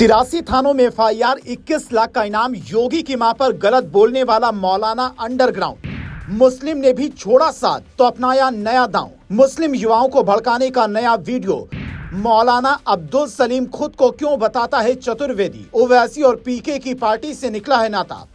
83 थानों में एफआईआर, 21 लाख का इनाम। योगी की मां पर गलत बोलने वाला मौलाना अंडरग्राउंड। मुस्लिम ने भी छोड़ा साथ तो अपनाया नया दांव। मुस्लिम युवाओं को भड़काने का नया वीडियो। मौलाना अब्दुल सलीम खुद को क्यों बताता है चतुर्वेदी। ओवैसी और पीके की पार्टी से निकला है नाता।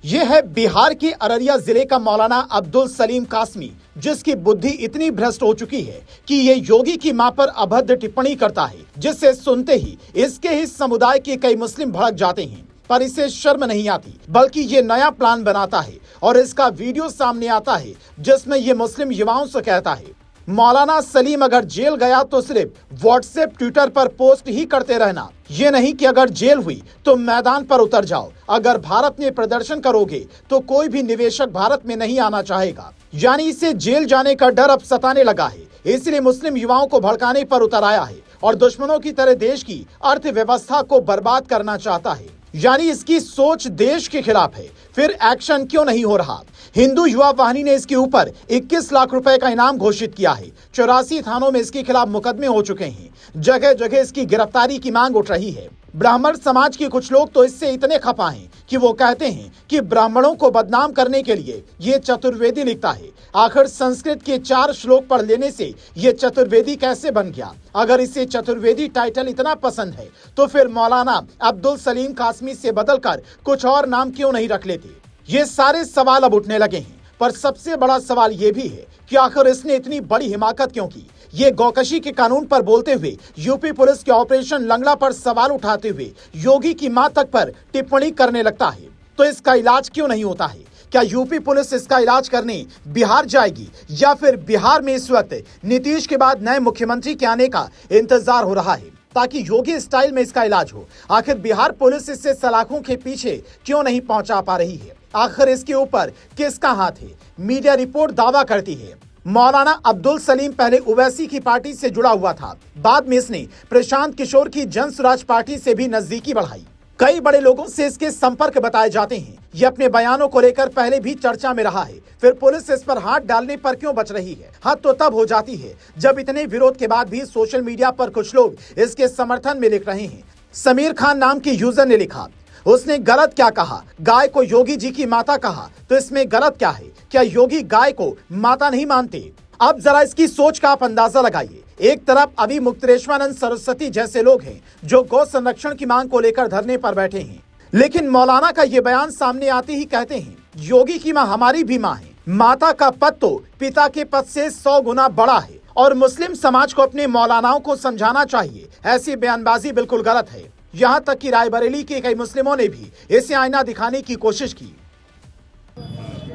यह है बिहार के अररिया जिले का मौलाना अब्दुल सलीम कासमी, जिसकी बुद्धि इतनी भ्रष्ट हो चुकी है कि ये योगी की मां पर अभद्र टिप्पणी करता है, जिससे सुनते ही इसके ही समुदाय के कई मुस्लिम भड़क जाते हैं। पर इसे शर्म नहीं आती, बल्कि ये नया प्लान बनाता है और इसका वीडियो सामने आता है, जिसमें ये मुस्लिम युवाओं से कहता है, मौलाना सलीम अगर जेल गया तो सिर्फ व्हाट्सएप ट्विटर पर पोस्ट ही करते रहना। ये नहीं कि अगर जेल हुई तो मैदान पर उतर जाओ। अगर भारत में प्रदर्शन करोगे तो कोई भी निवेशक भारत में नहीं आना चाहेगा। यानी इसे जेल जाने का डर अब सताने लगा है, इसलिए मुस्लिम युवाओं को भड़काने पर उतर आया है और दुश्मनों की तरह देश की अर्थव्यवस्था को बर्बाद करना चाहता है। यानी इसकी सोच देश के खिलाफ है। फिर एक्शन क्यों नहीं हो रहा। हिंदू युवा वाहिनी ने इसके ऊपर 21 लाख रुपए का इनाम घोषित किया है। 84 थानों में इसके खिलाफ मुकदमे हो चुके हैं। जगह जगह इसकी गिरफ्तारी की मांग उठ रही है। ब्राह्मण समाज के कुछ लोग तो इससे इतने खफा हैं कि वो कहते हैं कि ब्राह्मणों को बदनाम करने के लिए ये चतुर्वेदी लिखता है। आखिर संस्कृत के 4 श्लोक पढ़ लेने से ये चतुर्वेदी कैसे बन गया। अगर इसे चतुर्वेदी टाइटल इतना पसंद है तो फिर मौलाना अब्दुल सलीम कासमी से बदलकर कुछ और नाम क्यों नहीं रख लेते। ये सारे सवाल अब उठने लगे हैं। पर सबसे बड़ा सवाल ये भी है कि आखिर इसने इतनी बड़ी हिमाकत क्यों की। ये गौकशी के कानून पर बोलते हुए, यूपी पुलिस के ऑपरेशन लंगड़ा पर सवाल उठाते हुए योगी की मां तक पर टिप्पणी करने लगता है। तो इसका इलाज क्यों नहीं होता है। क्या यूपी पुलिस इसका इलाज करने बिहार जाएगी या फिर बिहार में इस वक्त नीतीश के बाद नए मुख्यमंत्री के आने का इंतजार हो रहा है ताकि योगी स्टाइल में इसका इलाज हो। आखिर बिहार पुलिस इससे सलाखों के पीछे क्यों नहीं पहुंचा पा रही है। आखिर इसके ऊपर किसका हाथ है। मीडिया रिपोर्ट दावा करती है मौलाना अब्दुल सलीम पहले ओवैसी की पार्टी से जुड़ा हुआ था। बाद में इसने प्रशांत किशोर की जन स्वराज पार्टी से भी नजदीकी बढ़ाई। कई बड़े लोगों से इसके संपर्क बताए जाते हैं। ये अपने बयानों को लेकर पहले भी चर्चा में रहा है। फिर पुलिस इस पर हाथ डालने पर क्यों बच रही है। हद तो तब हो जाती है जब इतने विरोध के बाद भी सोशल मीडिया पर कुछ लोग इसके समर्थन में लिख रहे हैं। समीर खान नाम के यूजर ने लिखा, उसने गलत क्या कहा। गाय को योगी जी की माता कहा तो इसमें गलत क्या है। क्या योगी गाय को माता नहीं मानते। अब जरा इसकी सोच का आप अंदाजा लगाइए। एक तरफ अभी मुक्तेश्वरानंद सरस्वती जैसे लोग हैं जो गौ संरक्षण की मांग को लेकर धरने पर बैठे हैं, लेकिन मौलाना का ये बयान सामने आते ही कहते हैं योगी की मां हमारी भी मां है। माता का पद तो पिता के पद से 100 गुना बड़ा है और मुस्लिम समाज को अपने मौलानाओं को समझाना चाहिए। ऐसी बयानबाजी बिल्कुल गलत है। यहाँ तक कि रायबरेली के कई मुस्लिमों ने भी इसे आईना दिखाने की कोशिश की।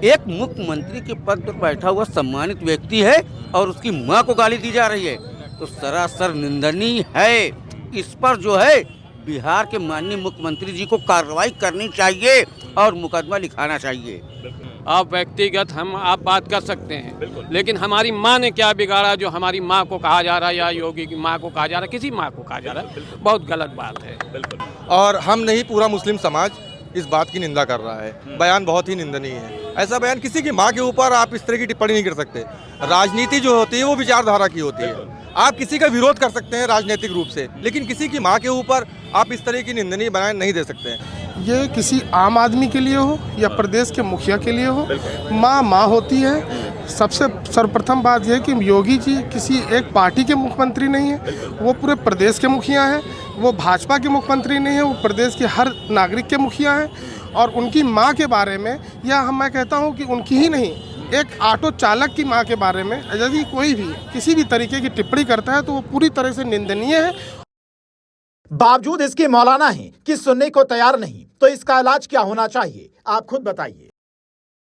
एक मुख्यमंत्री के पद पर बैठा हुआ सम्मानित व्यक्ति है और उसकी मां को गाली दी जा रही है, तो सरासर निंदनीय है। इस पर जो है बिहार के माननीय मुख्यमंत्री जी को कार्रवाई करनी चाहिए और मुकदमा लिखाना चाहिए। आप व्यक्तिगत आप बात कर सकते हैं, लेकिन हमारी माँ ने क्या बिगाड़ा जो हमारी माँ को कहा जा रहा है या योगी की माँ को कहा जा रहा है, किसी माँ को कहा जा रहा है। बहुत गलत बात है। और हम नहीं, पूरा मुस्लिम समाज इस बात की निंदा कर रहा है। बयान बहुत ही निंदनीय है। ऐसा बयान किसी की माँ के ऊपर आप इस तरह की टिप्पणी नहीं कर सकते। राजनीति जो होती है वो विचारधारा की होती है। आप किसी का विरोध कर सकते हैं राजनीतिक रूप से, लेकिन किसी की माँ के ऊपर आप इस तरह की निंदनीय बयान नहीं दे सकते हैं। ये किसी आम आदमी के लिए हो या प्रदेश के मुखिया के लिए हो, माँ होती है। सबसे सर्वप्रथम बात यह है कि योगी जी किसी एक पार्टी के मुख्यमंत्री नहीं है, वो पूरे प्रदेश के मुखिया हैं। वो भाजपा के मुख्यमंत्री नहीं है, वो प्रदेश के हर नागरिक के मुखिया हैं। और उनकी माँ के बारे में, या मैं कहता हूँ कि उनकी ही नहीं, एक ऑटो चालक की मां के बारे में यदि कोई भी किसी भी तरीके की टिप्पणी करता है तो वो पूरी तरह से निंदनीय है। बावजूद इसके मौलाना हैं कि सुनने को तैयार नहीं। तो इसका इलाज क्या होना चाहिए, आप खुद बताइए।